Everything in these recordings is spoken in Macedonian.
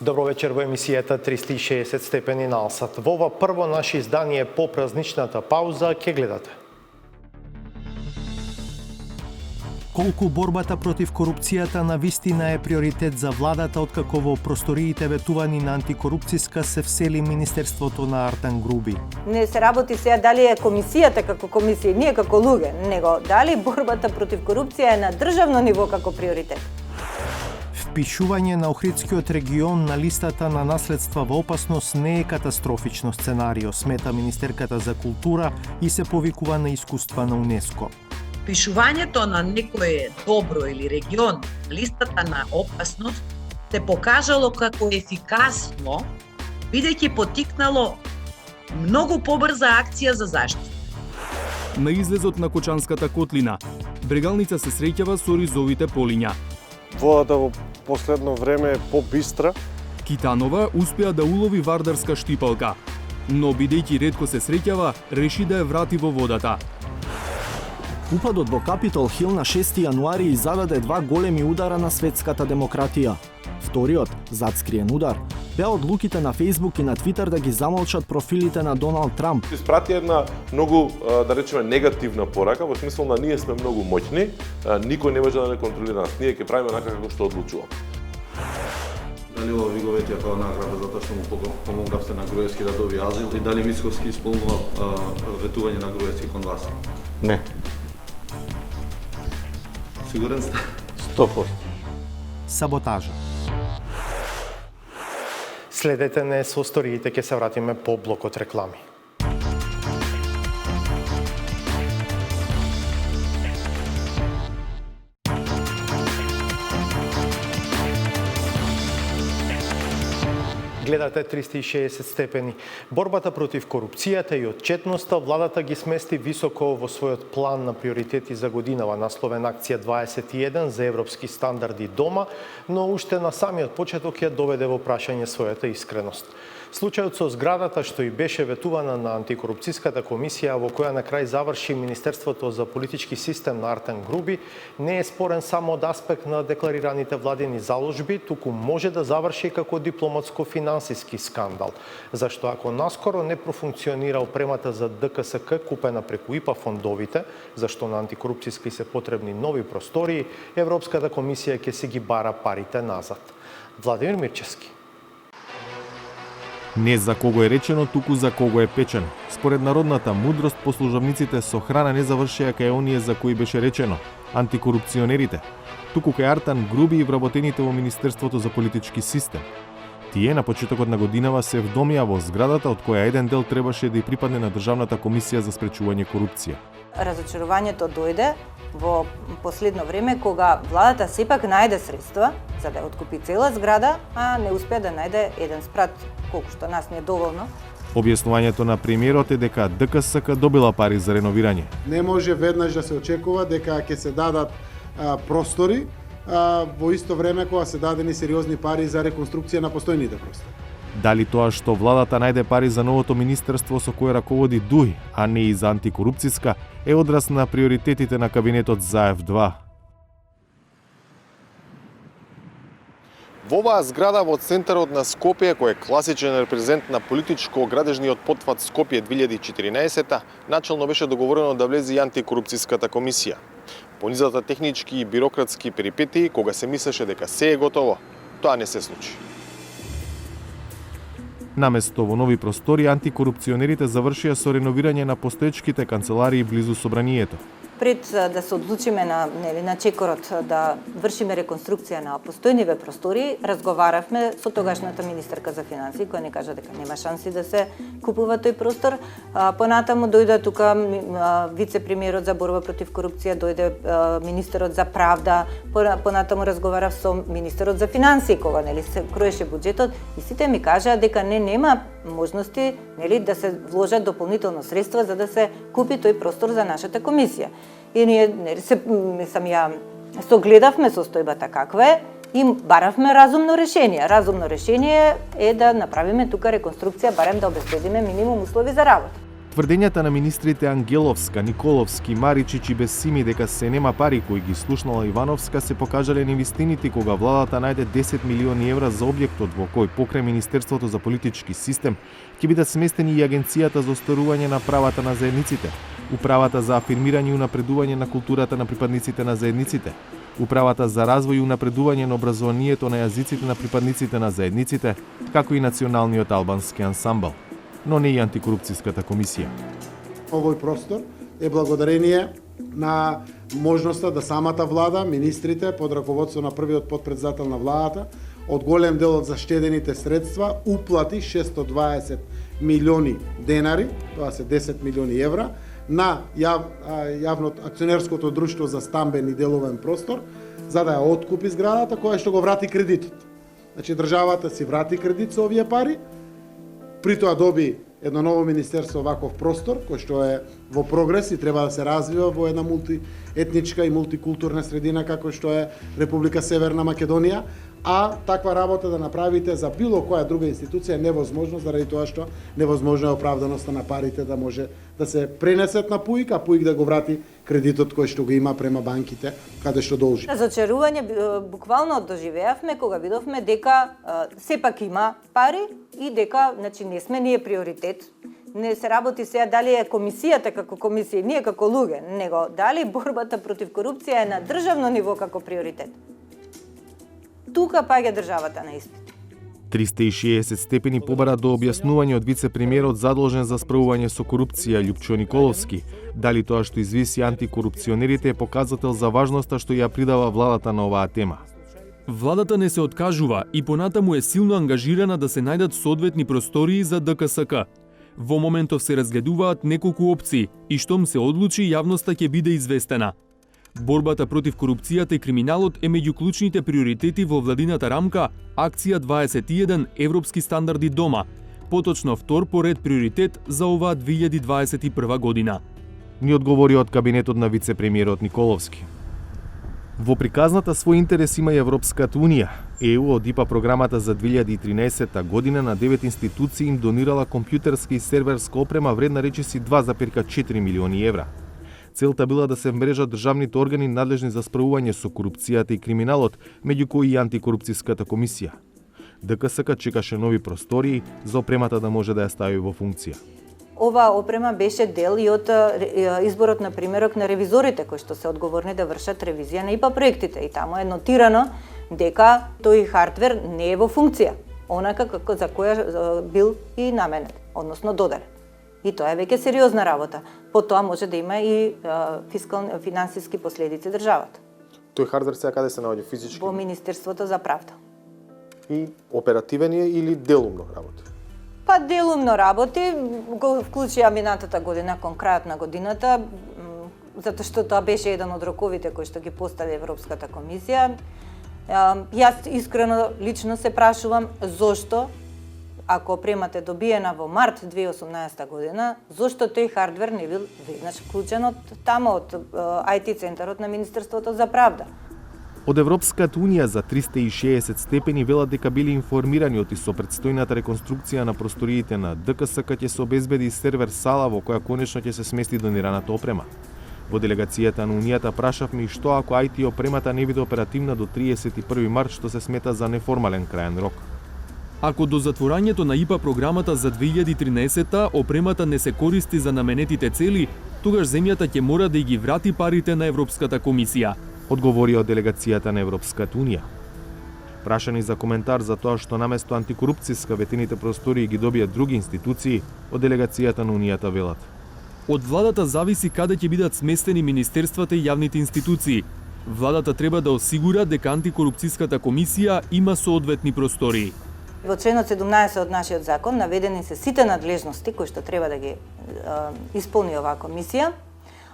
Добро вечер во емисијата 360 степени на Алсат. Во ова прво наше издание по празничната пауза ќе гледате. Колку борбата против корупцијата на вистина е приоритет за владата откако во просториите ветувани на антикорупцијска се всели Министерството на Артан Груби. Не се работи сега дали е комисијата како комисија, ние како луѓе, него дали борбата против корупција е на државно ниво како приоритет. Впишување на Охридскиот регион на листата на наследства во опасност не е катастрофично сценарио, смета министерката за култура и се повикува на искуства на УНЕСКО. Впишувањето на некое добро или регион на листата на опасност се покажало како ефикасно, бидејќи поттикнало многу побрза акција за заштита. На излезот на Кочанската котлина, Брегалница се среќава со ризовите полиња. Водата во последно време е побистра. Китанова успеа да улови вардарска штипалка, но бидејќи ретко се среќава, реши да ја врати во водата. Упадот во Капитол Хил на 6 јануари изаведе два големи удара на светската демократија. Вториот, затскриен удар, беа одлуките на Facebook и на Twitter да ги замолчат профилите на Доналд Трамп. Испрати една многу, да речеме, негативна порака, во смисла на ние сме многу моќни, никој не може да не контролира нас. Ние ќе правиме онака како што одлучуваме. Дали ова ви го ветија како награда затоа што му помогнавте на Груевски да добие азил и дали Мицковски исполнува ветување на Груевски кон вас? Не. Сигурен сте? 100%. Саботажа. Следете не со историите, ќе се вратиме по блокот реклами. Гледате 360 степени. Борбата против корупцијата и отчетноста владата ги смести високо во својот план на приоритети за годинава, насловен акција 21 за европски стандарди дома, но уште на самиот почеток ја доведе во прашање својата искреност. Случајот со зградата што и беше ветувана на антикорупцијската комисија, во која на крај заврши Министерството за политички систем на Артан Груби, не е спорен само од аспект на декларираните владени заложби, туку може да заврши како дипломатско-финансиски скандал. Зашто ако наскоро не профункционира опремата за ДКСК купена преку ИПА фондовите, зашто на антикорупцијски се потребни нови простории, Европската комисија ќе си ги бара парите назад. Владимир Мирчевски. Не за кого е речено, туку за кого е печено. Според народната мудрост, послужавниците со храна не завршеа кај оние за кои беше речено – антикорупционерите, туку кај Артан Груби и вработените во Министерството за политички систем. Тие на почетокот на годинава се вдомија во зградата од која еден дел требаше да и припадне на Државната комисија за спречување корупција. Разочарувањето дојде во последно време кога владата сепак најде средства за да откупи цела зграда, а не успеа да најде еден спрат, колку што нас не е доволно. Објаснувањето на премиерот е дека ДКСК добила пари за реновирање. Не може веднаш да се очекува дека ќе се дадат простори во исто време кога се дадени сериозни пари за реконструкција на постојните простори. Дали тоа што владата најде пари за новото министерство со кое раководи ДУИ, а не и за антикорупцијска, е одраз на приоритетите на кабинетот Заев-2. Во оваа зграда во центарот на Скопје, кој е класичен репрезент на политичко-градежниот потфат Скопје 2014, начално беше договорено да влезе и антикорупцијската комисија. По низата технички и бирократски перипетии, кога се мислеше дека се е готово, тоа не се случи. Наместо во нови простори, антикорупционерите завршија со реновирање на постоечките канцеларии близу собранието. Пред да се одлучиме на чекорот да вршиме реконструкција на постојниве простори, разговаравме со тогашната министерка за финансии, која не кажа дека нема шанси да се купува тој простор. Понатаму дојде тука вице-премиерот за борба против корупција, дојде министерот за правда, понатаму разговарав со министерот за финансии, кога се кроеше буџетот, и сите ми кажаа дека нема можности да се вложат дополнително средства за да се купи тој простор за нашата комисија. И ние ја согледавме состојбата каква е и баравме разумно решение. Разумно решение е да направиме тука реконструкција, барем да обезбедиме минимум услови за работа. Тврдењата на министрите Ангеловска, Николовски, Маричич и Бесими дека се нема пари кои ги слушнала Ивановска се покажале невистините кога владата најде 10 милиони евра за објектот во кој покрај Министерството за политички систем ќе бидат сместени и Агенцијата за остарување на правата на заедниците, Управата за афирмирање и унапредување на културата на припадниците на заедниците, Управата за развој и унапредување на образованието на јазиците на припадниците на заедниците, како и Националниот албански ансамбл, но не и антикорупцијската комисија. Овој простор е благодарение на можноста да самата влада, министрите под раководство на првиот потпредседател на владата, од голем дел од заштедените средства уплати 620 милиони денари, тоа се 10 милиони евра, на јавното акционерското друштво за стамбен и деловен простор, за да ја откупи зградата која што го врати кредитот. Значи државата си врати кредит со овие пари, при тоа доби едно ново министерство ваков простор, кој што е во прогрес и треба да се развива во една мултиетничка и мултикултурна средина како што е Република Северна Македонија, а таква работа да направите за било која друга институција е невозможно, заради тоа што невозможна е оправданоста на парите да може да се пренесат на ПУИК, а ПУИК да го врати кредитот кој што го има према банките, каде што должи. Разочарување буквално доживеавме кога видовме дека сепак има пари и дека не сме ние приоритет. Не се работи сега дали е комисијата како комисија, ние како луѓе, него дали борбата против корупција е на државно ниво како приоритет. Тука паѓа државата на испит. 360 степени побара до објаснување од вице-премиерот задолжен за справување со корупција Љупчо Николовски. Дали тоа што извиси антикорупционерите е показател за важноста што ја придава владата на оваа тема. Владата не се откажува и понатаму е силно ангажирана да се најдат соодветни простории за ДКСК. Во моментов се разгледуваат неколку опции и штом се одлучи, јавноста ќе биде известена. Борбата против корупцијата и криминалот е меѓу клучните приоритети во владината рамка Акција 21 Европски стандарди дома, поточно втор по ред приоритет за оваа 2021 година. Ни одговори од кабинетот на вице-премиерот Николовски. Во приказната свој интерес има и Европската Унија. ЕУ од ИПА програмата за 2013 година на 9 институции им донирала компјутерска и серверска опрема вредна речиси 2,4 милиони евра. Целта била да се мрежат државните органи надлежни за справување со корупцијата и криминалот, меѓу кои и антикорупцијската комисија. ДКСК чекаше нови простории за опремата да може да ја стави во функција. Оваа опрема беше дел и од изборот на примерок на ревизорите кои што се одговорни да вршат ревизија на ИПА проектите и таму е нотирано дека тој хардвер не е во функција, онака како за која бил и наменет, односно додаден. И тоа е веќе сериозна работа. По тоа може да има и финансиски последици државата. Тој хардвер сега каде се наоѓа физички? Во Министерството за правда. И оперативен е или делумно работи? Па делумно работи, го вклучија минатата година кон крајот на годината, затоа што тоа беше еден од роковите кои што ги постави Европската комисија. Јас искрено лично се прашувам зошто, ако опремата е добиена во март 2018 година, зошто тој хардвер не бил веднаш вклучен од тамо, од IT центарот на Министерството за правда? Од Европската Унија за 360 степени велат дека били информирани од и со предстојната реконструкција на просториите на ДКСК ќе се обезбеди сервер сала во која конечно ќе се смести донираната опрема. Во делегацијата на Унијата прашавме и што ако IT опремата не биде оперативна до 31 март, што се смета за неформален краен рок. Ако до затворањето на ИПА програмата за 2013 опремата не се користи за наменетите цели, тогаш земјата ќе мора да ги врати парите на Европската комисија, одговори од делегацијата на Европската Унија. Прашани за коментар за тоа што наместо антикорупцијска ветените простории ги добија други институции, од делегацијата на Унијата велат. Од владата зависи каде ќе бидат сместени министерствата и јавните институции. Владата треба да осигура дека антикорупцијската комисија има соодветни простории. Во членот 17 од нашиот закон наведени се сите надлежности кои што треба да ги исполни оваа комисија,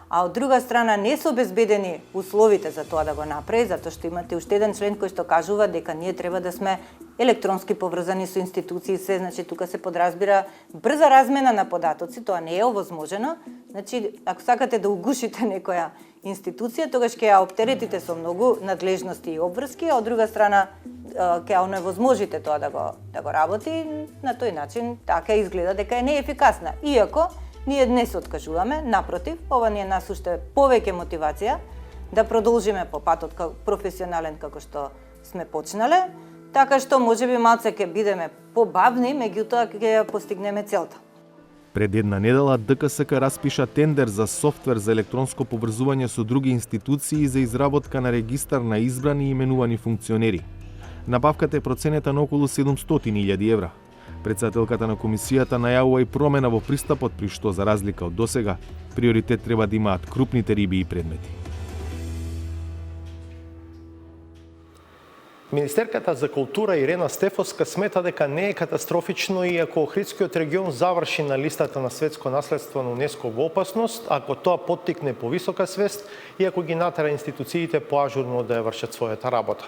а од друга страна не се обезбедени условите за тоа да го направи, затоа што имате уште еден член кој што кажува дека ние треба да сме електронски поврзани со институции, значи тука се подразбира брза размена на податоци, тоа не е овозможено. Значи, ако сакате да угушите некоја институција, тогаш ќе ја оптеретите со многу надлежности и обврски, а од друга страна ќе ја оневозможите тоа да го работи, на тој начин така изгледа дека е неефикасна. Иако Ние не се откажуваме, напротив, ова ни е нас уште повеќе мотивација да продолжиме по патот професионален како што сме почнале, така што можеби малце ќе бидеме побавни, меѓутоа ќе ја постигнеме целта. Пред една недела ДКСК распиша тендер за софтвер за електронско поврзување со други институции за изработка на регистар на избрани и именувани функционери. Набавката е проценета на околу 700.000 евра. Председателката на комисијата најавува и промена во пристапот, при што, за разлика од досега, приоритет треба да имаат крупните риби и предмети. Министерката за култура Ирена Стефовска смета дека не е катастрофично и ако Охридскиот регион заврши на листата на светско наследство на УНЕСКО во опасност, ако тоа поттикне повисока свест и ако ги натера институциите поажурно да ја вршат својата работа.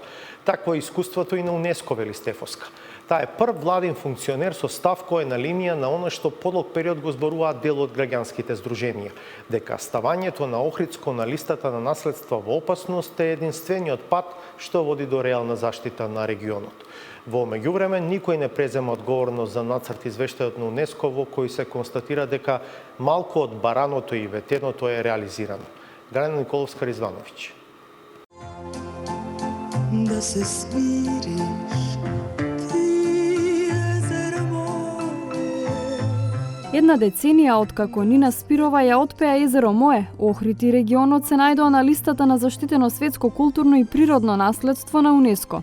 Такво е искуството и на УНЕСКО, вели Стефовска. Таа е прв владин функционер со став кој е на линија на оно што подолг период го зборуваат дел од граѓанските здруженија, дека ставањето на Охридско на листата на наследство во опасност е единствениот пат што води до реална заштита на регионот. Во меѓувреме, никој не презема одговорност за нацрт извештајот на УНЕСКО во кој се констатира дека малку од бараното и ветеното е реализирано. Галена Николовска Ризвановиќ. Да се смириш, Една деценија откако Нина Спирова ја отпеа Езеро мое, Охрид и регионот се најдоа на листата на заштитено светско културно и природно наследство на УНЕСКО.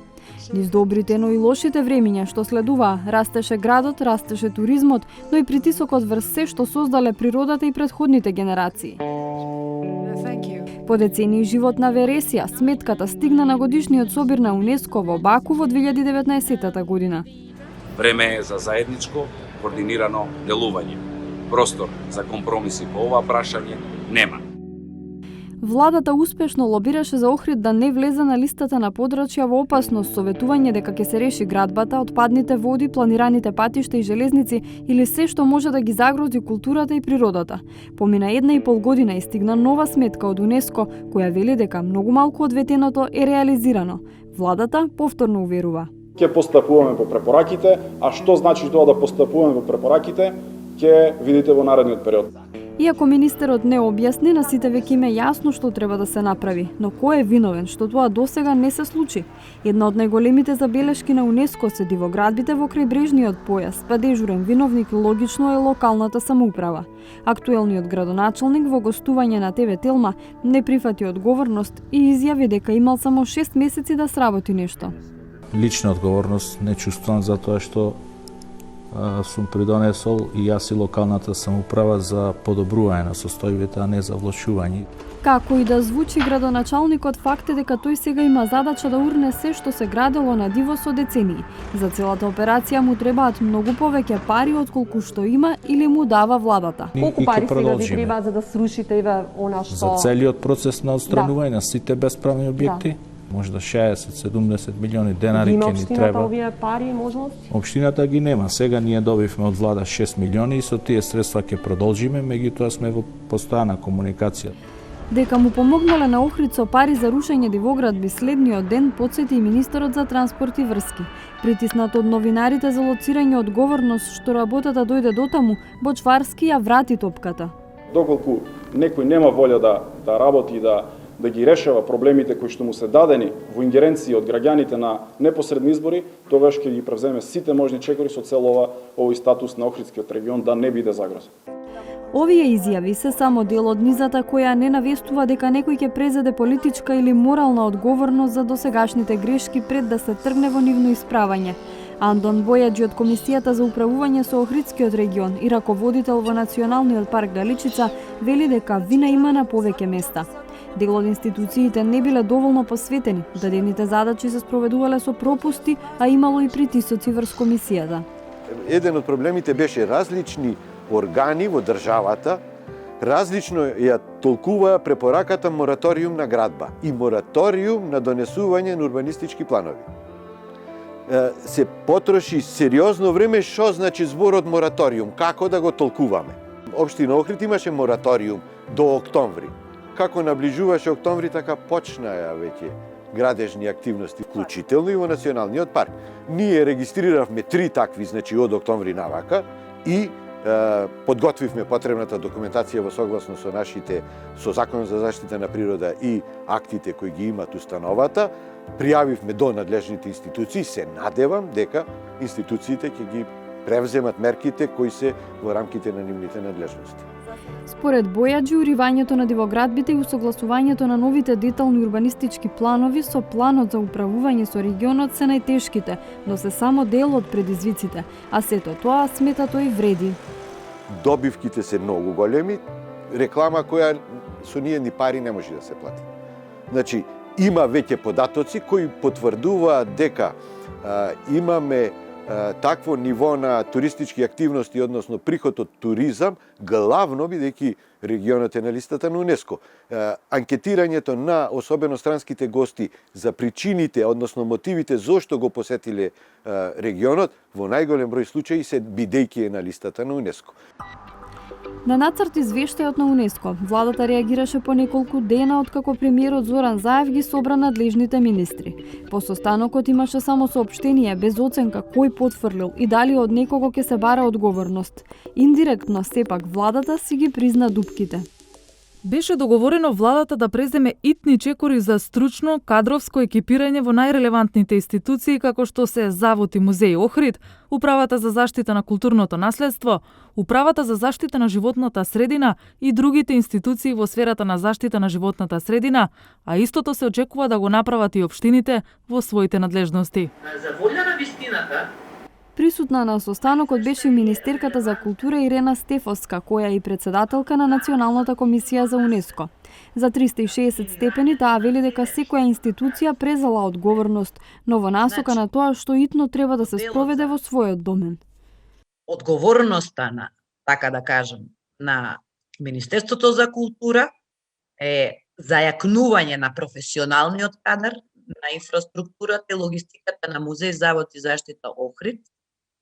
Низ добрите, но и лошите времиња што следуваа, растеше градот, растеше туризмот, но и притисокот врз се што создале природата и претходните генерации. По децении живот на вересија, сметката стигна на годишниот собир на УНЕСКО во Баку во 2019 година. Време е за заедничко, координирано делување. Простор за компромиси по ова прашање нема. Владата успешно лобираше за Охрид да не влезе на листата на подрачја во опасност со ветување дека ќе се реши градбата, отпадните води, планираните патишта и железници или се што може да ги загрози културата и природата. Помина 1,5 година и стигна нова сметка од УНЕСКО која вели дека многу малку од ветеното е реализирано. Владата повторно уверува: ќе постапуваме по препораките, а што значи тоа да постапуваме по препораките, ќе видите во наредниот период. Иако министерот не објасни, на сите веќе им е јасно што треба да се направи, но кој е виновен што тоа досега не се случи? Една од најголемите забелешки на УНЕСКО се дивоградбите во крајбрежниот појас, па дежурен виновник логично е локалната самоуправа. Актуелниот градоначалник во гостување на ТВ Телма не прифати одговорност и изјави дека имал само 6 месеци да сработи нешто. Лична одговорност не чувствувам за тоа што сум придонесол и јас и локалната самоуправа за подобрување на состојбите, а не за влошување. Како и да звучи, градоначалникот факт е дека тој сега има задача да урне се што се градело на диво со децении. За целата операција му требаат многу повеќе пари отколку што има или му дава владата. Колку пари сега ви треба за да срушите она што... За целиот процес на отстранување на сите bespravни објекти? Може да 60-70 милиони денари ќе ни треба. Има општината овие пари и можности? Општината ги нема. Сега ние добивме од влада 6 милиони и со тие средства ќе продолжиме, меѓутоа сме во постојана комуникација. Дека му помогнале на Охрид со пари за рушење дивоградби следниот ден, потсети и министерот за транспорт и врски. Притиснат од новинарите за лоцирање одговорност што работата дојде дотаму, Бочварски ја врати топката. Доколку некој нема волја да работи и да ги решава проблемите кои што му се дадени во ингеренција од граѓаните на непосредни избори, тогаш ќе ги превземе сите можни чекори со цел овој статус на Охридскиот регион да не биде загрозен. Овие изјави се само дел од низата која не навестува дека некој ќе презеде политичка или морална одговорност за досегашните грешки пред да се тргне во нивно исправање. Андон Бојаджи од Комисијата за управување со Охридскиот регион и раководител во Националниот парк Галичица вели дека вина има на повеќе места. Дел од институциите не биле доволно посветени, дадените задачи се спроведувале со пропусти, а имало и притисоци врз комисијата. Еден од проблемите беше различни органи во државата, различно ја толкуваа препораката мораториум на градба и мораториум на донесување на урбанистички планови. Се потроши сериозно време што значи зборот мораториум, како да го толкуваме. Општина Охрид имаше мораториум до октомври. Како наближуваше октомври, така почнаа веќе градежни активности, вклучително и во Националниот парк. Ние регистриравме 3 такви, значи од октомври навака, и подготвивме потребната документација во согласно со Законот за заштита на природа и актите кои ги имат установата, пријавивме до надлежните институции, се надевам дека институциите ќе ги превземат мерките кои се во рамките на нивните надлежности. Според Бојаджи, уривањето на дивоградбите и усогласувањето на новите детални урбанистички планови со планот за управување со регионот се најтешките, но се само дел од предизвиците, а сето тоа смета тој вреди. Добивките се многу големи, реклама која со ние ни пари не може да се плати. Значи, има веќе податоци кои потврдуваат дека имаме такво ниво на туристички активности, односно приход од туризам, главно бидејќи регионот е на листата на УНЕСКО. Анкетирањето на особено странските гости за причините, односно мотивите зошто го посетиле регионот, во најголем број случаи се бидејќи е на листата на УНЕСКО. На нацрт извештајот на УНЕСКО, владата реагираше по неколку дена откако премиерот Зоран Заев ги собра надлежните министри. По состанокот имаше само соопштение без оценка кој потврлил и дали од некого ќе се бара одговорност. Индиректно сепак владата си ги призна дупките. Беше договорено владата да преземе итни чекори за стручно кадровско екипирање во најрелевантните институции како што се Завод и музеј Охрид, Управата за заштита на културното наследство, Управата за заштита на животната средина и другите институции во сферата на заштита на животната средина, а истото се очекува да го направат и општините во своите надлежности. За волја на вистината, Присутна на состанокот беше министерката за култура Ирена Стефоска, која е и председателка на Националната комисија за УНЕСКО. За 360 степени таа вели дека секоја институција презала одговорност, но во насока на тоа што итно треба да се спроведе во својот домен. Одговорноста на, така да кажем, на Министерството за култура е зајакнување на професионалниот кадар, на инфраструктурата и логистиката на Музеј, Завод и заштита Охрид.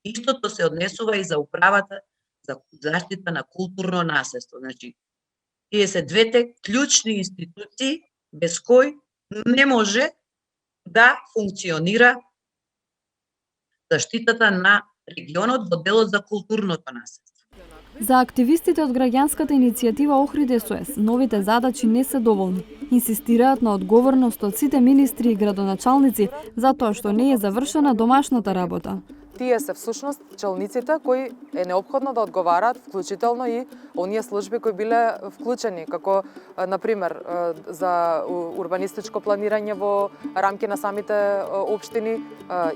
Истото се однесува и за Управата за заштита на културно наследство. Значи, тие се двете клучни институции без кои не може да функционира заштитата на регионот во делот за културното наследство. За активистите од граѓанската иницијатива Охрид СОС, новите задачи не се доволни. Инсистираат на одговорност од сите министри и градоначалници затоа што не е завршена домашната работа. Тие се всушност челниците кои е неопходно да одговараат, вклучително и оние служби кои биле вклучени, како например за урбанистичко планирање во рамки на самите општини,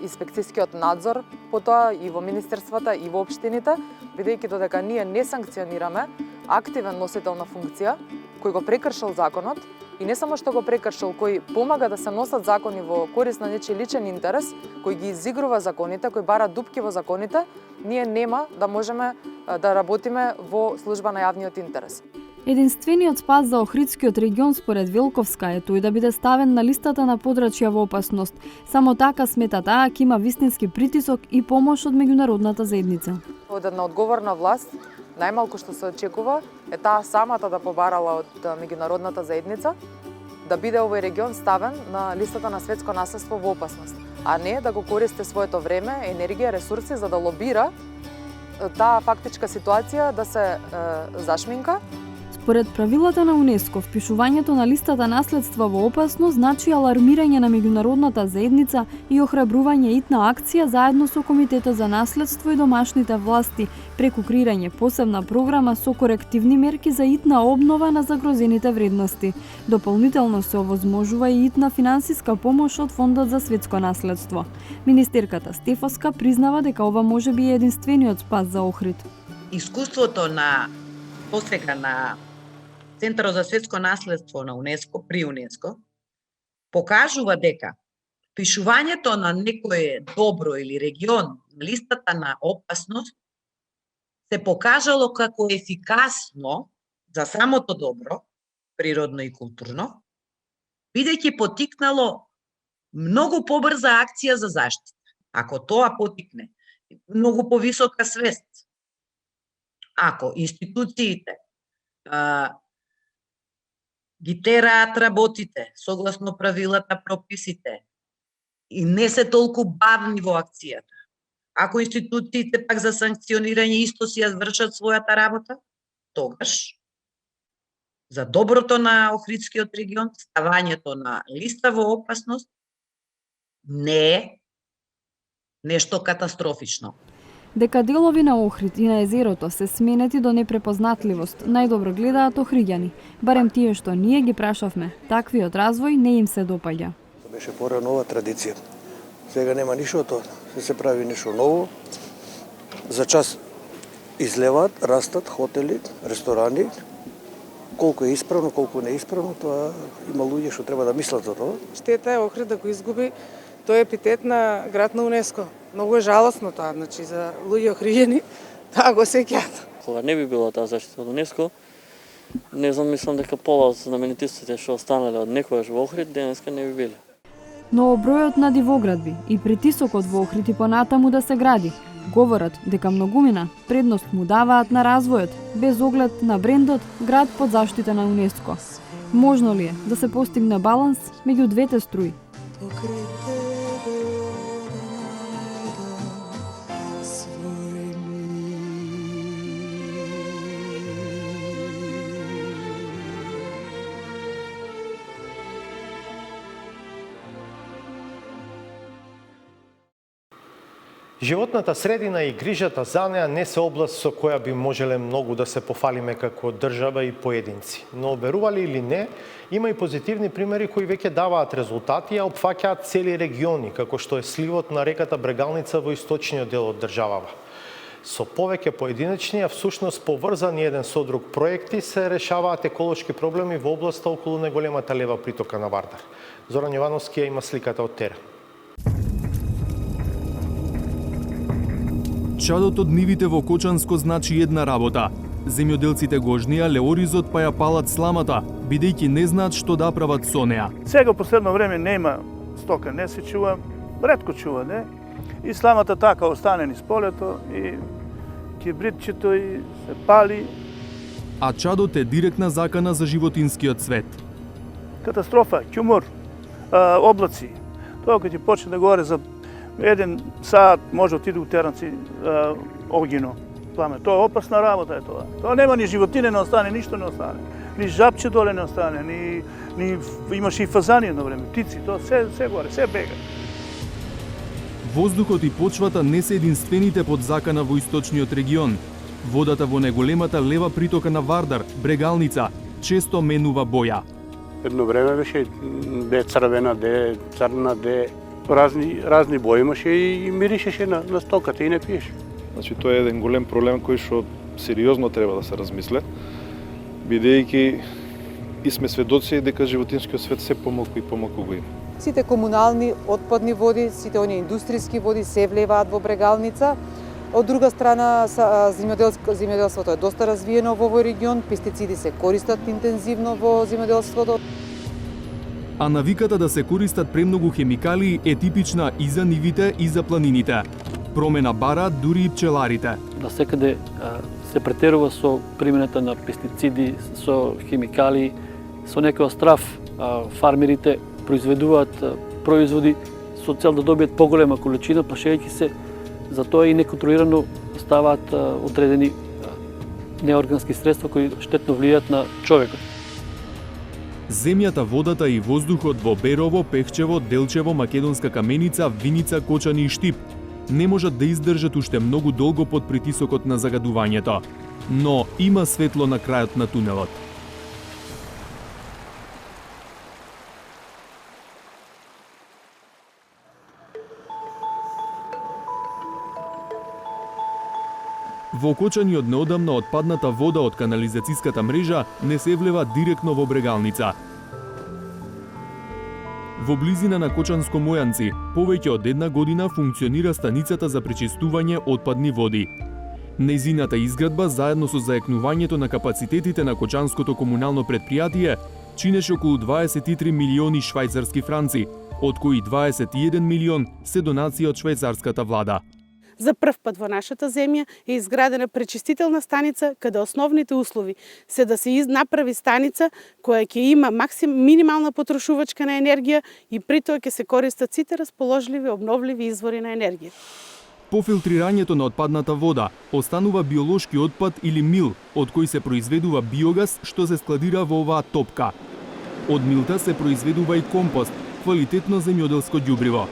инспекцијскиот надзор, потоа и во министерствата и во општините, бидејќи додека ние не санкционираме активен носител на функција кој го прекршил законот, и не само што го прекршил, кој помага да се носат закони во корист на нечи личен интерес, кој ги изигрува законите, кој бара дупки во законите, ние нема да можеме да работиме во служба на јавниот интерес. Единствениот спас за Охридскиот регион според Велковска е тој да биде ставен на листата на подрачја во опасност. Само така смета таа ќе има вистински притисок и помош од меѓународната заедница. Од една одговорна власт, најмалку што се очекува е таа самата да побарала од меѓународната заедница да биде овој регион ставен на листата на светско наследство во опасност, а не да го користи своето време, енергија, ресурси за да лобира таа фактичка ситуација да се зашминка. Според правилата на УНЕСКО, впишувањето на листата наследства во опасност значи алармирање на меѓународната заедница и охрабрување итна акција заедно со Комитетот за наследство и домашните власти, преку креирање посебна програма со корективни мерки за итна обнова на загрозените вредности. Дополнително се овозможува и итна финансиска помош од Фондот за светско наследство. Министерката Стефоска признава дека ова може би е единствениот спас за Охрид. Искуството на посега на Центарот за светско наследство на УНЕСКО, при УНЕСКО, покажува дека пишувањето на некое добро или регион на листата на опасност се покажало како ефикасно за самото добро, природно и културно, бидејќи потикнало многу побрза акција за заштита. Ако тоа потикне многу повисока свест, ако институциите ги тераат работите согласно правилата, прописите и не се толку бавни во акцијата, Ако институциите пак за санкционирање исто си ја вршат својата работа, тогаш за доброто на Охридскиот регион, ставањето на листа во опасност не е нешто катастрофично. Дека делови на Охрид и на езерото се сменети до непрепознатливост, најдобро гледаат охриѓани. Барем тие што ние ги прашавме, таквиот развој не им се допаѓа. Беше порано нова традиција. Сега нема ништо тоа. Се прави нешто ново. За час излеваат, растат хотели, ресторани. Колку е исправно, колку не е исправно, тоа има луѓе што треба да мислат за тоа. Штета е Охрид да го изгуби тој епитет на град на УНЕСКО. Многу е жалосно тоа, значи за луѓе охриѓени, таа го сеќаат. Кога не би било таа заштита од УНЕСКО, не знам, мислам дека пола од знаменитостите што останале од некогаш во Охрид денеска не би биле. Но бројот на дивоградби и притисокот во Охрид и понатаму да се гради, говорат дека многумина предност му даваат на развојот, без оглед на брендот град под заштита на УНЕСКО. Можно ли е да се постигне баланс меѓу двете струи? Животната средина и грижата за неа не се област со која би можеле многу да се пофалиме како држава и поединци. Но верували или не, има и позитивни примери кои веќе даваат резултати, а опфаќаат цели региони, како што е сливот на реката Брегалница во источниот дел од државава. Со повеќе поединечни, а всушност поврзани еден со друг проекти, се решаваат еколошки проблеми во областа околу најголемата лева притока на Вардар. Зоран Јовановски има сликата од терен. Чадот од нивите во Кочанско значи една работа. Земјоделците го жнеа леоризот па ја палат сламата, бидејќи не знаат што да прават со неа. Сега последно време нема стока, не се чува, ретко чува, не? И сламата така остане низ полето и кибритчето и се пали. А чадот е директна закана за животинскиот свет. Катастрофа, ќумур, облаци. Тоа кога ќе почне да говори за еден саат може отиде у теранци огино, пламе. Тоа е опасна работа е тоа. Тоа нема ни животине не остане, ништо не остане. Ни жабче доле не остане, ни имаше и фазани едно време, птици, тоа се горе, се бега. Воздухот и почвата не се единствените под закана во источниот регион. Водата во најголемата лева притока на Вардар, Брегалница, често менува боја. Едно време беше црвена, црна, разни бои имаше и миришеше на стоката и не пиеше. Значи тоа е еден голем проблем кој што сериозно треба да се размисле, бидејќи и сме сведоци дека животинскиот свет се помалку и помалку го има. Сите комунални отпадни води, сите оние индустријски води се влеваат во Брегалница. Од друга страна, земјоделството е доста развиено во овој регион, пестициди се користат интензивно во земјоделството. А навиката да се користат премногу хемикалии е типична и за нивите и за планините. Промена бараат дури и пчеларите. Да секаде се претерува со примената на пестициди, со хемикалии, со некоја страв. Фармерите произведуваат производи со цел да добијат поголема количина, плашејќи се за тоа и неконтролирано ставаат одредени неоргански средства кои штетно влијаат на човекот. Земјата, водата и воздухот во Берово, Пехчево, Делчево, Македонска Каменица, Виница, Кочани и Штип не можат да издржат уште многу долго под притисокот на загадувањето. Но има светло на крајот на тунелот. Во Кочани од неодамна отпадната вода од канализацијската мрежа не се влева директно во Брегалница. Во близина на Кочанско Мојанци, повеќе од една година функционира станицата за пречистување отпадни води. Нејзината изградба, заедно со заекнувањето на капацитетите на Кочанското комунално предпријатие, чинеше околу 23 милиони швајцарски франци, од кои 21 милион се донација од швајцарската влада. За прв пат во нашата земја е изградена пречистителна станица каде основните услови се да се направи станица која ќе има минимална потрошувачка на енергија и при тоа ќе се користат сите расположливи обновливи извори на енергија. По филтрирањето на отпадната вода останува биолошки отпад или мил, од кој се произведува биогаз што се складира во оваа топка. Од милта се произведува и компост, квалитетно земјоделско ѓубриво.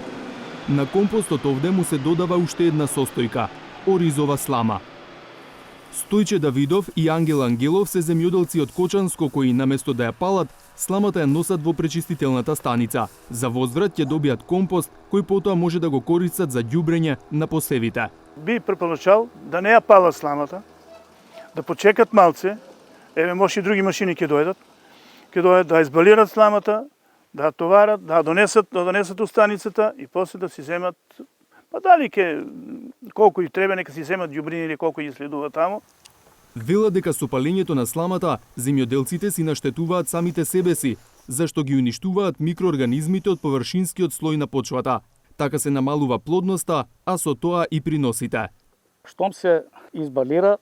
На компостот овде му се додава уште една состојка – оризова слама. Стојче Давидов и Ангел Ангелов се земјоделци од Кочанско кои наместо да ја палат, сламата ја носат во пречистителната станица. За возврат ќе добијат компост кој потоа може да го користат за ѓубрење на посевите. Би препорачал да не ја палат сламата, да почекат малце, еве може и други машини ќе дојдат да избалират сламата, да ја товарат, да донесат у станицата и после да си земат, па дали колку и треба, нека си земат ѓубрини или колку ги следува таму. Вела дека со палењето на сламата, земјоделците си наштетуваат самите себе си, зашто ги уништуваат микроорганизмите од површинскиот слој на почвата. Така се намалува плодноста, а со тоа и приносите. Штом се избалира,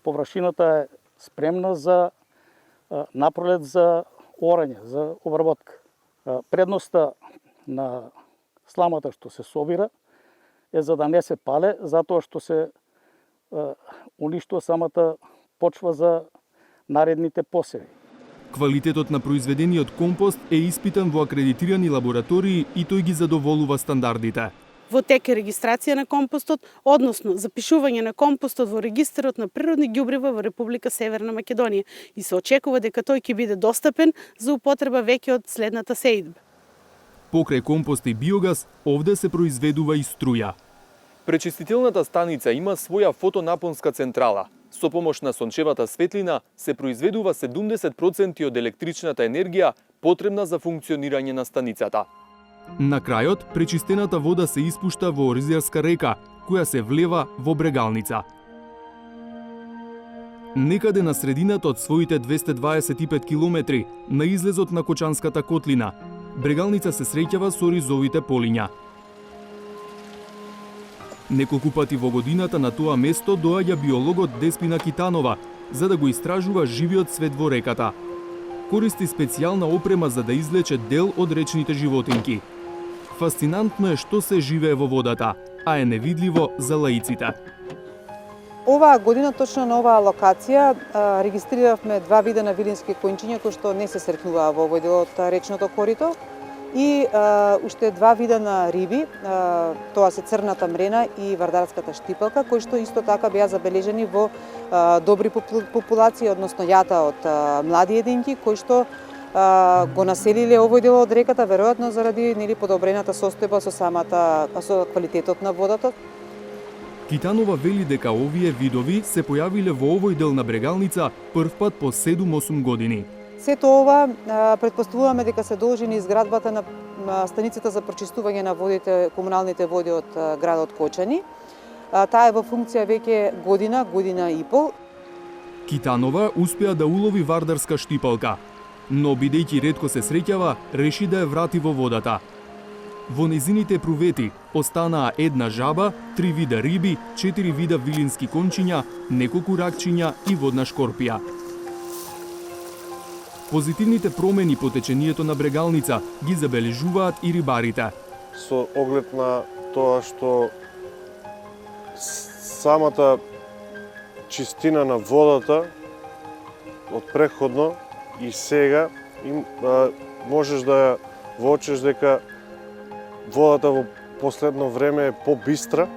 површината е спремна за напролет за орање, за обработка. Предноста на сламата што се собира е за да не се пале, затоа што се уништува самата почва за наредните посеви. Квалитетот на произведениот компост е испитан во акредитирани лаборатории и тој ги задоволува стандардите. Во тек е регистрација на компостот, односно запишување на компостот во регистарот на природни ѓубрива во Република Северна Македонија и се очекува дека тој ќе биде достапен за употреба веќе од следната сеидба. Покрај компост и биогаз, овде се произведува и струја. Пречистителната станица има своја фотонапонска централа. Со помош на сончевата светлина се произведува 70% од електричната енергија потребна за функционирање на станицата. На крајот, пречистената вода се испушта во Оризарска река, која се влева во Брегалница. Некаде на средината од своите 225 километри, на излезот на Кочанската котлина, Брегалница се среќава со оризовите полиња. Неколку пати во годината на тоа место доаѓа биологот Деспина Китанова за да го истражува живиот свет во реката. Користи специјална опрема за да излече дел од речните животинки. Фасцинантно е што се живее во водата, а е невидливо за лаиците. Оваа година точно на оваа локација регистриравме два вида на вилински конјчиња кои што не се сретнуваа во овој дел од речното корито и уште два вида на риби, тоа се црната мрена и вардарската штипалка, кои што исто така беа забележени во добри популации, односно јата од млади единки, кои што го населиле овој дел од реката, веројатно заради подобрената состојба со квалитетот на водата. Китанова вели дека овие видови се појавиле во овој дел на Брегалница првпат по 7-8 години. Сето ова претпоставуваме дека се должи на изградбата на станицата за прочистување на водите, комуналните води од градот Кочани. Таа е во функција веќе година и пол. Китанова успеа да улови вардарска штипалка, но бидејќи ретко се среќава, реши да ја врати во водата. Во незините прувети останаа една жаба, 3 вида риби, 4 вида вилински кончиња, неколку ракчиња и водна шкорпија. Позитивните промени по течението на Брегалница ги забележуваат и рибарите. Со оглед на тоа што самата чистина на водата од преходно и сега можеш да ја воочеш дека водата во последно време е побистра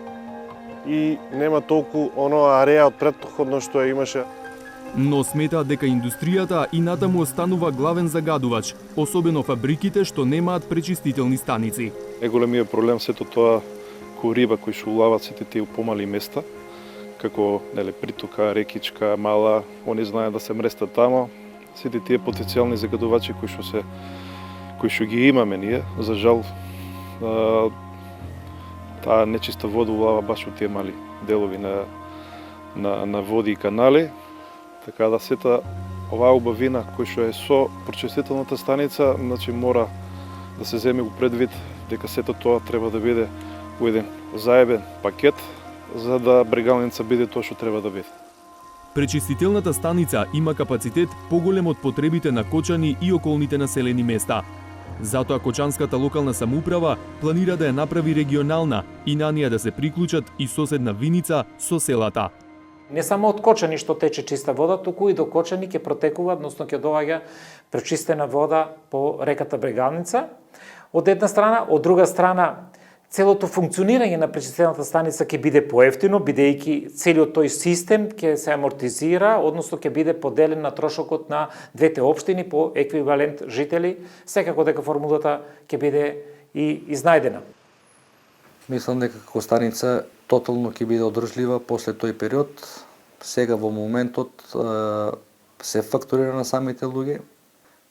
и нема толку оноа ареја од претходно што ја имаше. Но сметаат дека индустријата и натаму останува главен загадувач, особено фабриките што немаат пречистителни станици. Големиот проблем сето тоа кој риба кои што улават сите тие помали места, како притока, рекичка, мала, они знаат да се мрестат тамо. Сите тие потенцијални загадувачи кои што ги имаме ние, за жал таа нечиста вода улава баш од тие мали делови на води и канали. Така да сета оваа убавина кој што е со прочистителната станица, значи мора да се земе го предвид дека сето тоа треба да биде во еден заебен пакет за да Брегалница биде тоа што треба да биде. Пречистителната станица има капацитет поголем од потребите на Кочани и околните населени места. Затоа Кочанската локална самоуправа планира да ја направи регионална и на неа да се приклучат и соседна Виница со селата. Не само од Кочани што тече чиста вода, туку и до Кочани ќе протекува, односно ќе доаѓа пречистена вода по реката Брегалница. Од една страна, од друга страна, целото функционирање на пречистената станица ќе биде поевтино, бидејќи целиот тој систем ќе се амортизира, односно ќе биде поделен на трошокот на двете општини по еквивалент жители, секако дека формулата ќе биде и изнајдена. Мислам дека како станица тотално ќе биде одржлива после тој период. Сега во моментот се фактурира на самите луѓе,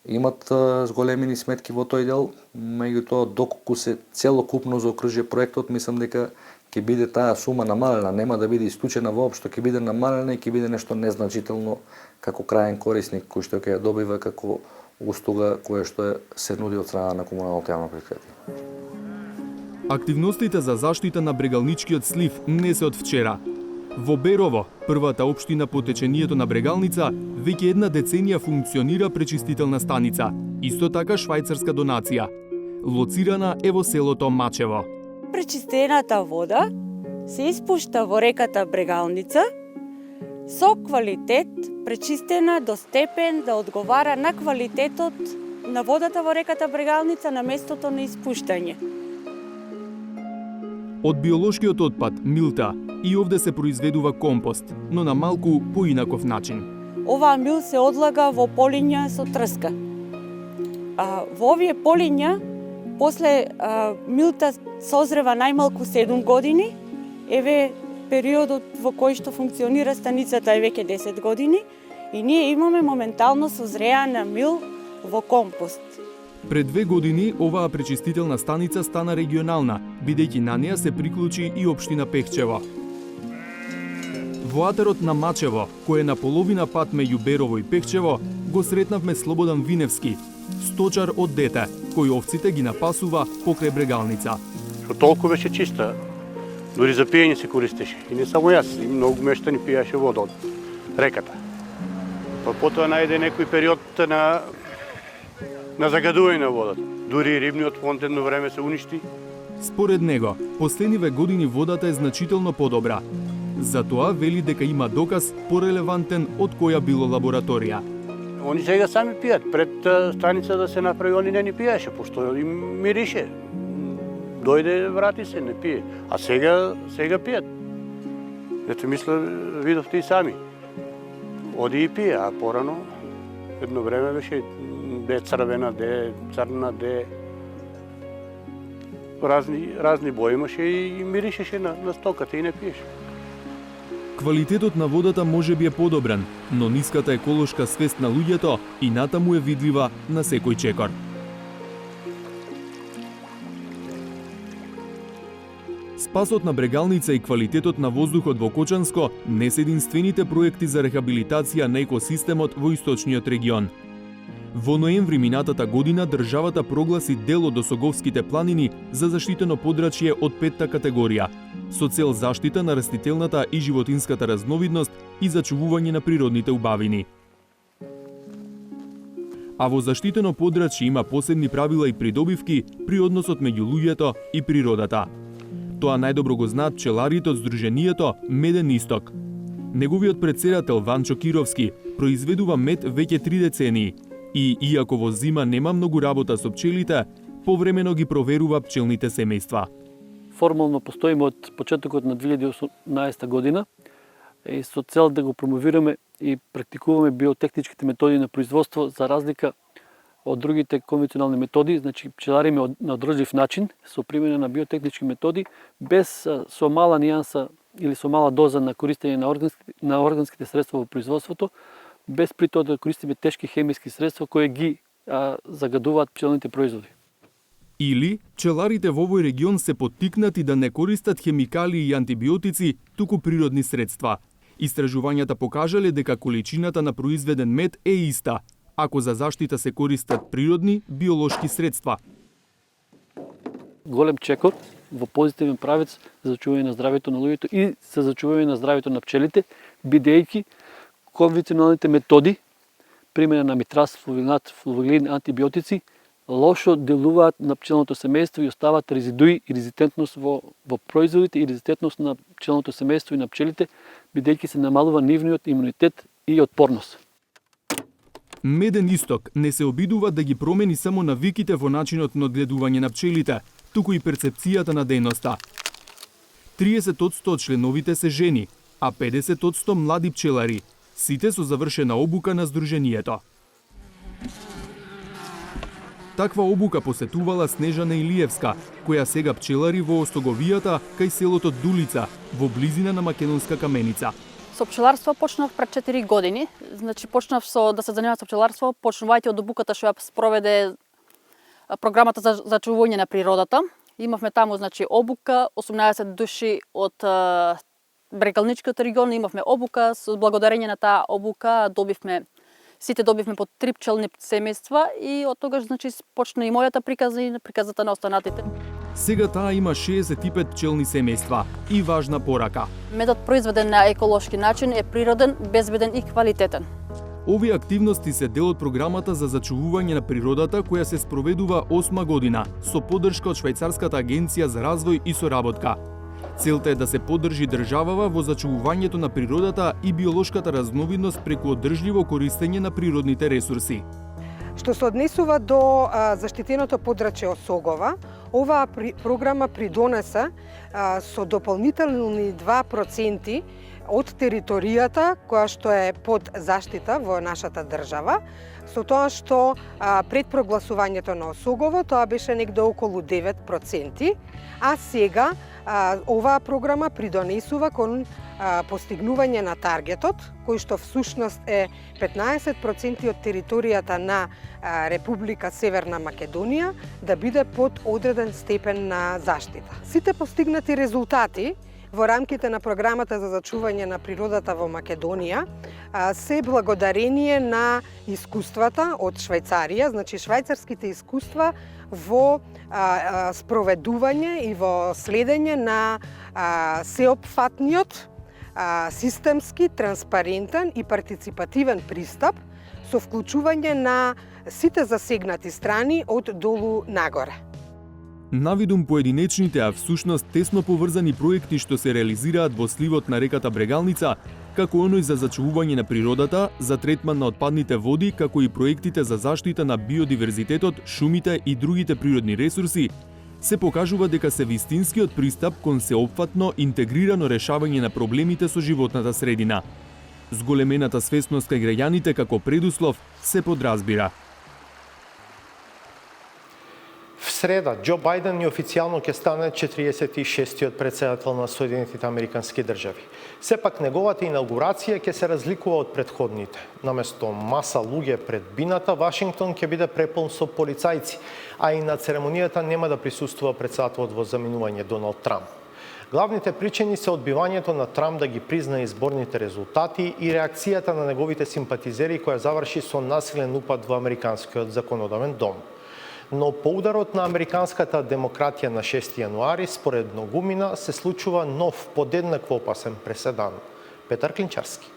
имат зголемени сметки во тој дел, меѓутоа доколку се целокупно заокружи проектот, мислам дека ќе биде таа сума намалена, нема да биде исклучена воопшто, ќе биде намалена и ќе биде нешто незначително како краен корисник кој што ќе ја добива како услуга која што се нуди од страна на комуналното јавно претпријатие. Активностите за заштита на брегалничкиот слив не се од вчера. Во Берово, првата општина по течението на Брегалница, веќе една деценија функционира пречистителна станица, исто така швајцарска донација. Лоцирана е во селото Мачево. Пречистената вода се испушта во реката Брегалница со квалитет пречистена до степен да одговара на квалитетот на водата во реката Брегалница на местото на испуштање. Од биолошкиот отпад, милта, и овде се произведува компост, но на малку поинаков начин. Оваа мил се одлага во полиња со трска. Во овие полиња, после милта созрева најмалку 7 години, еве периодот во кој што функционира станицата е веќе 10 години и ние имаме моментално созреана мил во компост. Пред 2 години оваа пречистителна станица стана регионална, бидејќи на неа се приклучи и општина Пехчево. Во атерот на Мачево, кој е на половина пат меѓу Берово и Пехчево, го сретнавме Слободан Виневски, сточар од дете, кој овците ги напасува покрај Брегалница. Што толку беше чиста, дури за пиење се користеше. И не само јас, и многу мештани пиеше вода од реката. Па потоа најде некој период на загадување на водата. Дури рибниот фонд едно време се уништи. Според него, последниве години водата е значително подобра. Затоа вели дека има доказ порелевантен од која било лабораторија. Они сега сами пијат. Пред станица да се направи, они не ни пиеше, пошто им мирише. Дојде, врати се, не пие. А сега пијат. Ето мисля, видовте и сами. Оди и пие, а порано едно време беше де црвена, де црна, де разни бои имаше и миришеше на стоката и не пиеше. Квалитетот на водата може би е подобрен, но ниската еколошка свест на луѓето и натаму е видлива на секој чекор. Спасот на Брегалница и квалитетот на воздухот во Кочанско не се единствените проекти за рехабилитација на екосистемот во источниот регион. Во ноември минатата година државата прогласи дел од Досоговските планини за заштитено подрачје од 5-та категорија, со цел заштита на растителната и животинската разновидност и зачувување на природните убавини. А во заштитено подрачје има посебни правила и придобивки при односот меѓу луѓето и природата. Тоа најдобро го знаат пчеларите од Сдруженијето Меден исток. Неговиот претседател Ванчо Кировски произведува мед веќе 3 децении и, иако во зима нема многу работа со пчелите, повремено ги проверува пчелните семејства. Формално постоиме од почетокот на 2018 година и со цел да го промовираме и практикуваме биотехничките методи на производство за разлика од другите конвенционални методи, значи пчелариме на одржлив начин со примена на биотехнички методи без со мала нијанса или со мала доза на користење на органските средства во производството, без при тоа да користиме тешки хемиски средства кои ги загадуваат пчелните производи. Или пчеларите во овој регион се поттикнати да не користат хемикалии и антибиотици, туку природни средства. Истражувањата покажале дека количината на произведен мед е иста, ако за заштита се користат природни биолошки средства. Голем чекор во позитивен правец за зачување на здравјето на луѓето и за зачување на здравјето на пчелите, бидејќи конвенционалните методи, примена на митрас, флувинат, флувоглин, антибиотици, лошо делуваат на пчелното семејство и остават резидуи и резистентност во производите и резистентност на пчелното семејство и на пчелите, бидејќи се намалува нивниот имунитет и отпорност. Меден исток не се обидува да ги промени само навиките во начинот на одгледување на пчелите, туку и перцепцијата на дејноста. 30% од членовите се жени, а 50% млади пчелари, сите со завршена обука на Сдруженијето. Таква обука посетувала Снежана Илиевска, која сега пчелари во Остоговијата кај селото Дулица, во близина на Македонска Каменица. Со пчеларство почнав пред 4 години. Значи почнав да се занимавам со пчеларство, почнувајќи од обуката што ја спроведе програмата за зачувување на природата. Имавме таму значи обука, 18 души од Брегалничкиот регион, имавме обука, со благодарење на таа обука сите добивме по 3 пчелни семејства и од тогаш значи почна и мојата приказа и приказата на останатите. Сега таа има 65 пчелни семејства и важна порака. Медот произведен на еколошки начин е природен, безбеден и квалитетен. Овие активности се дел од програмата за зачувување на природата која се спроведува 8 година со поддршка од Швајцарската агенција за развој и соработка. Целта е да се поддржи државава во зачувувањето на природата и биолошката разновидност преку одржливо користење на природните ресурси. Што се однесува до заштитеното подрачје Осогова, оваа програма придонесе со дополнителни 2% од територијата која што е под заштита во нашата држава, со тоа што пред прогласувањето на Осогово тоа беше негде околу 9%, а сега оваа програма придонесува кон постигнување на таргетот, кој што всушност е 15% од територијата на Република Северна Македонија да биде под одреден степен на заштита. Сите постигнати резултати во рамките на програмата за зачување на природата во Македонија се благодарение на искуствата од Швајцарија, значи швајцарските искуства во спроведување и во следење на сеопфатниот, системски, транспарентен и партиципативен пристап со вклучување на сите засегнати страни од долу нагоре. Навидум поединечните, а всушност тесно поврзани проекти што се реализираат во сливот на реката Брегалница, како оној за зачувување на природата, за третман на отпадните води, како и проектите за заштита на биодиверзитетот, шумите и другите природни ресурси, се покажува дека се вистинскиот пристап кон сеопфатно интегрирано решавање на проблемите со животната средина. Зголемената свесност кај граѓаните како предуслов се подразбира. В среда, Џо Бајден неофицијално ќе стане 46-тиот претседател на Соединетите Американски држави. Сепак неговата инаугурација ќе се разликува од претходните. Наместо маса луѓе пред бината, Вашингтон ќе биде препълн со полицајци, а и на церемонијата нема да присуствува претседателот во заминување Доналд Трамп. Главните причини се одбивањето на Трамп да ги признае изборните резултати и реакцијата на неговите симпатизери која заврши со насилен упад во Американскиот законодавен дом. Но по ударот на американската демократија на 6 јануари, според многумина, се случува нов, подеднакво опасен преседан. Петар Клинчарски.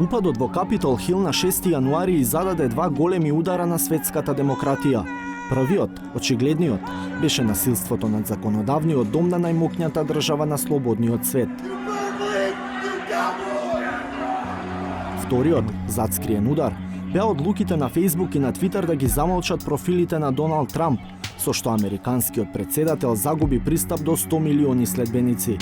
Упадот во Капитол Хил на 6 јануари зададе 2 големи удара на светската демократија. Првиот, очигледниот, беше насилството над законодавниот дом на најмокњата држава на слободниот свет. Вториот, затскриен удар, беа одлуките на Фејсбук и на Твитер да ги замолчат профилите на Доналд Трамп, со што американскиот претседател загуби пристап до 100 милиони следбеници.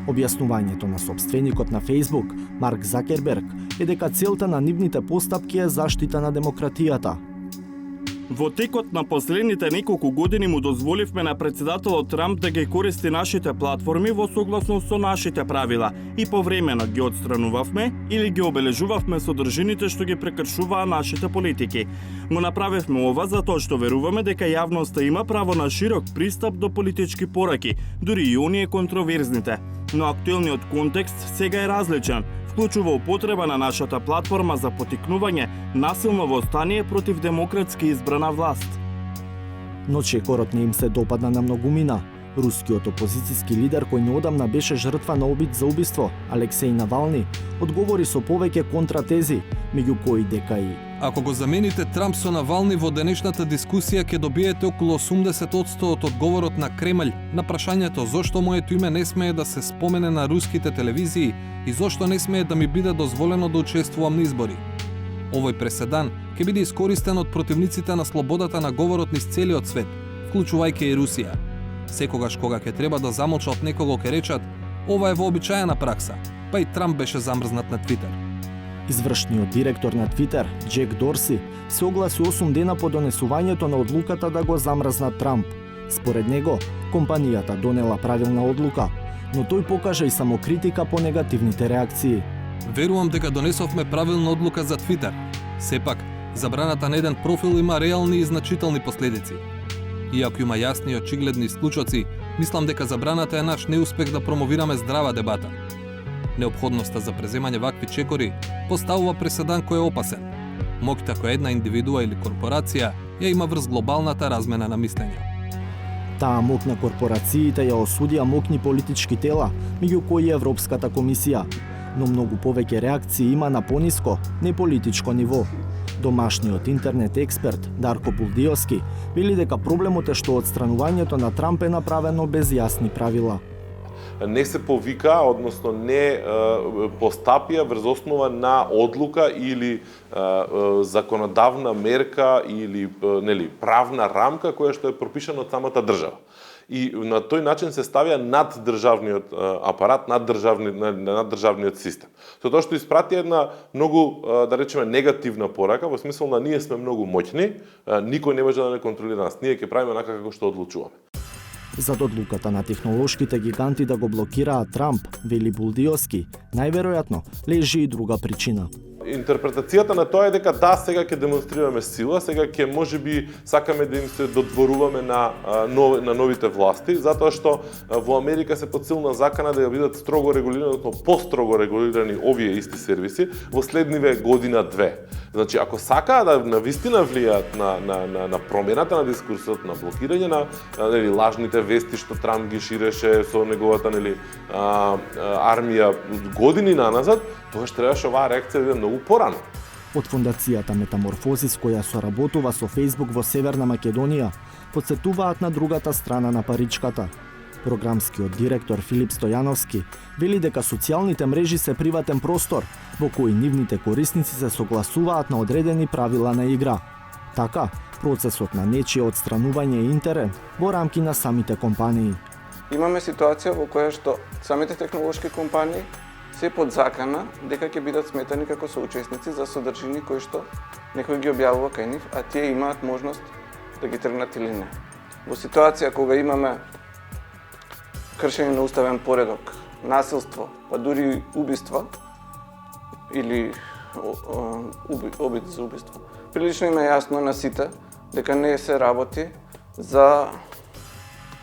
Објаснувањето на сопственикот на Фејсбук, Марк Закерберг, е дека целта на нивните постапки е заштита на демократијата. Во текот на последните неколку години му дозволивме на претседателот Трамп да ги користи нашите платформи во согласност со нашите правила и повремено ги отстранувавме или ги обележувавме содржините што ги прекршуваа нашите политики. Го направивме ова затоа што веруваме дека јавноста има право на широк пристап до политички пораки, дури и оние контроверзните. Но актуелниот контекст сега е различен. Вклучува употреба на нашата платформа за потикнување насилно восстание против демократски избрана власт. Но чекорот не им се допадна на многумина. Рускиот опозицијски лидер кој неодамна беше жртва на обид за убиство, Алексеј Навални, одговори со повеќе контратези, меѓу кои дека и ако го замените Трамп со Навални во денешната дискусија ќе добиете околу 80% од одговорот на Кремљ на прашањето зошто моето име не смее да се спомене на руските телевизии и зошто не смее да ми биде дозволено да учествувам на избори. Овој преседан ќе биде искористен од противниците на слободата на говорот низ целиот свет, вклучувајќи и Русија. Секогаш кога ќе треба да замолчат некого ќе речат, ова е вообичаена пракса, па и Трамп беше замрзнат на Твитер. Извршниот директор на Твитер, Джек Дорси, се огласи 8 дена по донесувањето на одлуката да го замрзнат Трамп. Според него, компанијата донела правилна одлука, но тој покажа и самокритика по негативните реакции. Верувам дека донесовме правилна одлука за Твитер. Сепак, забраната на еден профил има реални и значителни последици. Иако има јасни и очигледни исклучоци, мислам дека забраната е наш неуспех да промовираме здрава дебата. Неопходноста за преземање вакви чекори поставува преседан кој е опасен. Моќта која една индивидуа или корпорација ја има врз глобалната размена на мислење. Таа мок на корпорациите ја осудија мокни политички тела, меѓу кои Европската комисија, но многу повеќе реакции има на пониско, неполитичко ниво. Домашниот интернет експерт Дарко Булдиовски вели дека проблемот е што отстранувањето на Трамп е направено без јасни правила. Не се повика, односно не постапија врз основа на одлука или законодавна мерка или правна рамка која што е пропишана од самата држава. И на тој начин се ставија над државниот апарат, над државниот систем. Со тоа што испрати една многу, да речеме, негативна порака, во смисол на ние сме многу моќни, никој не може да не контролира нас, ние ќе правиме онака како што одлучуваме. Зад одлуката на технолошките гиганти да го блокираат Трамп, вели Булдиовски, најверојатно лежи и друга причина. Интерпретацијата на тоа е дека да, сега ќе демонстрираме сила, сега ќе можеби сакаме да им се додворуваме на новите власти, затоа што во Америка се под силна закана да ја бидат строго регулирани, односно построго регулирани овие исти сервиси во следниве година-две. Значи, ако сакаа да навистина влијаат на промената на дискурсот, на блокирање на лажните вести што Трамп ги ширеше со неговата армија години наназад, тоа што требаше оваа реакција да биде многу порано. Од фондацијата Метаморфозис, која соработува со Facebook во Северна Македонија, подсетуваат на другата страна на паричката. Програмскиот директор Филип Стојановски вели дека социјалните мрежи се приватен простор во кој нивните корисници се согласуваат на одредени правила на игра. Така, процесот на нечие отстранување е интерен во рамки на самите компании. Имаме ситуација во која што самите технолошки компании се под закана дека ќе бидат сметани како соучесници за содржини кои што некој ги објавува кај нив, а тие имаат можност да ги тргнат или не. Во ситуација кога имаме кршење на уставен поредок, насилство, па дури убиства или обид за убиство, прилично им е јасно на сите дека не се работи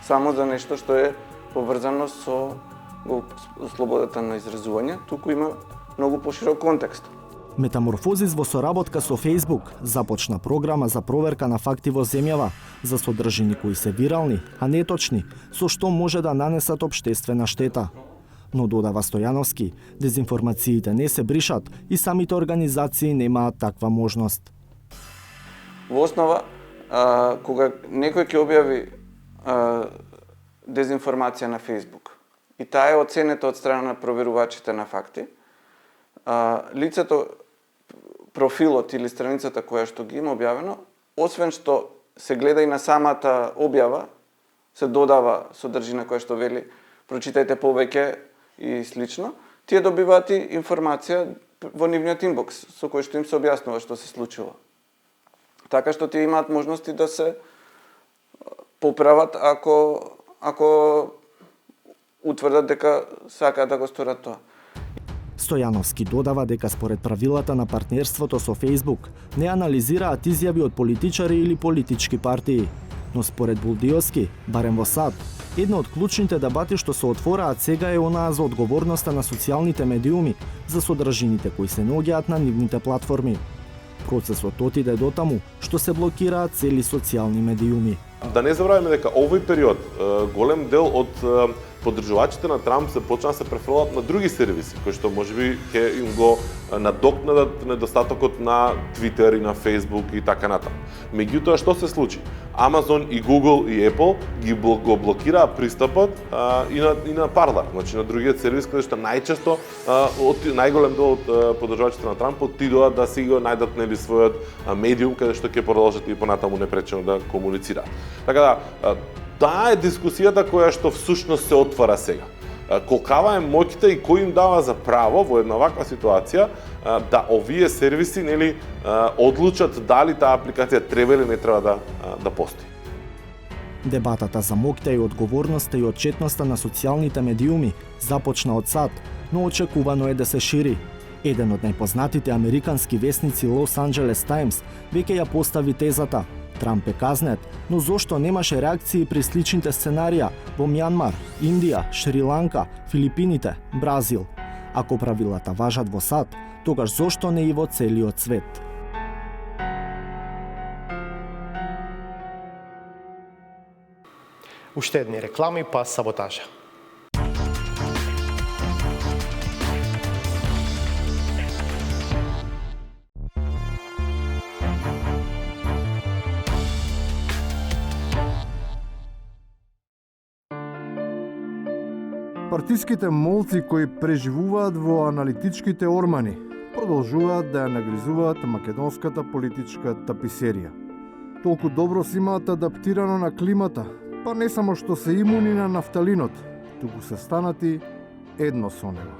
само за нешто што е поврзано со слободата на изразување, туку има многу поширок контекст. Метаморфозис во соработка со Facebook започна програма за проверка на факти во земјава за содржини кои се вирални, а неточни, со што може да нанесат општествена штета. Но додава Стојановски, дезинформациите не се бришат и самите организации немаат таква можност. Во основа, кога некој ќе објави дезинформација на Facebook и таа е оценета од страна на проверувачите на факти, лицето, профилот или страницата која што ги има објавено, освен што се гледа и на самата објава, се додава содржина која што вели прочитајте повеќе и слично, тие добиваат и информација во нивниот инбокс, со кој што им се објаснува што се случува. Така што тие имаат можности да се поправат ако утврдат дека сакаат да го сторат тоа. Стојановски додава дека според правилата на партнерството со Facebook не анализираат изјави од политичари или политички партии, но според Булдиовски, барем во САД, една од клучните дебати што се отвораат сега е онаа за одговорноста на социјалните медиуми за содржините кои се наоѓаат на нивните платформи. Процесот отиде до таму што се блокираат цели социјални медиуми. Да не забравяме дека овој период голем дел од поддржувачите на Трамп се почна да се префрлат на други сервиси, кои што можеби ќе им го надокнадат недостатокот на Twitter и на Facebook и така натаму. Меѓутоа, што се случи? Amazon и Google и Apple го блокираа пристапот и на Parler, значи на другиот сервис каде што најчесто најголем дел од поддржувачите на Трамп отидоа да си го најдат нели својот медиум каде што ќе продолжат и понатаму непречено да комуницираат. Така да, таа е дискусијата која што всушност се отвара сега. Колкава е моќта и кој им дава за право во една ваква ситуација да овие сервиси нели одлучат дали таа апликација треба или не треба да постои. Дебатата за моќта и одговорноста и отчетноста на социјалните медиуми започна од САД, но очекувано е да се шири. Еден од најпознатите американски весници Лос Анџелес Таймс веќе ја постави тезата: Трамп е казнет, но зошто немаше реакции при сличните сценарија во Мјанмар, Индија, Шри-Ланка, Филипините, Бразил? Ако правилата важат во САД, тогаш зошто не и во целиот свет? Уште едни реклами, па саботажа. Партиските молци кои преживуваат во аналитичките ормани продолжуваат да ја нагризуваат македонската политичка таписерија. Толку добро се имаат адаптирано на климата, па не само што се имуни на нафталинот, туку се станати едно со него.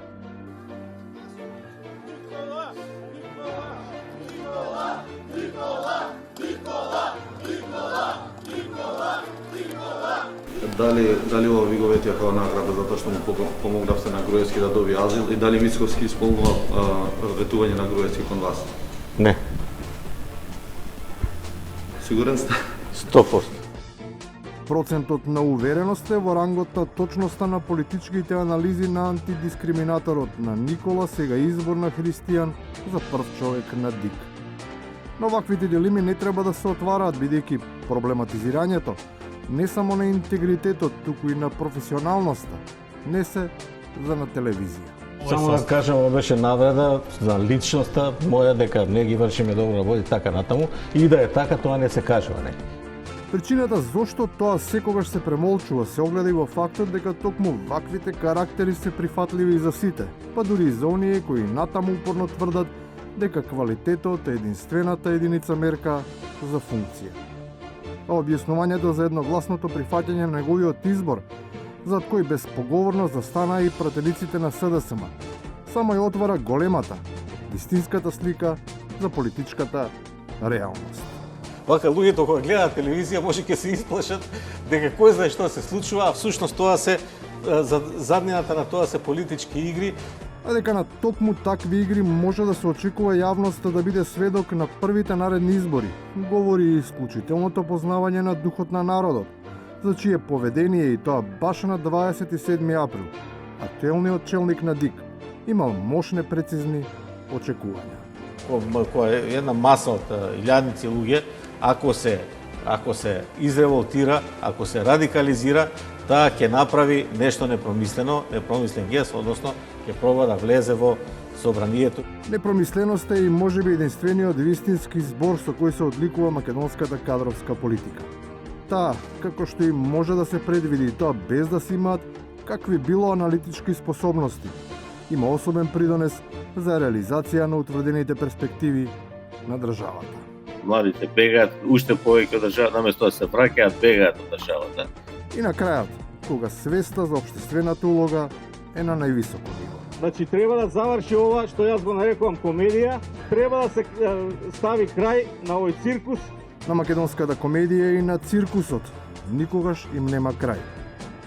Дали ова ви го ветија како награда затоа што му помогнавте на Груевски да добие азил и дали Мицковски исполнува ветување на Груевски кон вас? Не. Сигурен сте? 100%. Процентот на увереност е во рангот на точноста на политичките анализи на антидискриминаторот на Никола, сега избор на христијан за прв човек на ДИК. Но ваквите дилеми не треба да се отвараат, бидејќи проблематизирањето не само на интегритетот, туку и на професионалноста не се за на телевизија. Само да кажам, ова беше навреда за личноста моја дека не ги вршиме добро работи така натаму и да е така тоа не се кажува, не. Причината зошто тоа секогаш се премолчува се огледа и во фактот дека токму ваквите карактери се прифатливи за сите, па дури и за оние кои натаму упорно тврдат дека квалитетот е единствената единица мерка за функција. Објаснувањето за едногласното прифаќање на неговиот избор, зад кој безпоговорно застана и пратениците на СДСМ, само ја отвара големата, вистинската слика за политичката реалност. Вака луѓето кога гледаат телевизија може ќе се исплашат дека кој знае што се случува, а всушност тоа се заднината на тоа се политички игри. А дека на токму такви игри може да се очекува јавноста да биде сведок на првите наредни избори, говори и исклучителното познавање на духот на народот, за чие поведение и тоа баш на 27 април, актуелниот челник на ДИК имал мощне прецизни очекувања. Која е една маса од илјадници луѓе, ако се изреволтира, ако се радикализира, таа ќе направи нешто непромислен гест, односно ќе проба да влезе во собранието. Непромисленоста е и можеби единствениот вистински збор со кој се одликува македонската кадровска политика. Таа, како што и може да се предвиди, тоа без да се имаат какви било аналитички способности, има особен придонес за реализација на утврдените перспективи на државата. Младите бегаат уште повеќе од државата, наместо да се враќаат, бегаат од државата. И на крајот, кога свеста за општествената улога е на највисоко ниво. Значи треба да заврши ова што јас го нарекувам комедија, треба да се стави крај на овој циркус. На македонската комедија и на циркусот никогаш им нема крај.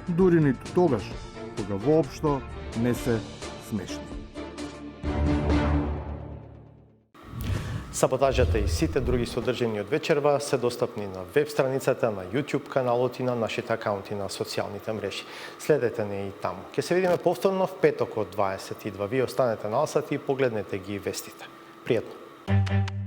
Дури ниту тогаш, кога воопшто не се смешни. Саботажата и сите други содржини од вечерва се достапни на веб страницата, на YouTube каналот и на нашите акаунти на социјалните мрежи. Следете не и таму. Ќе се видиме повторно в петок од 22. Вие останете на осат и погледнете ги вестите. Пријатно!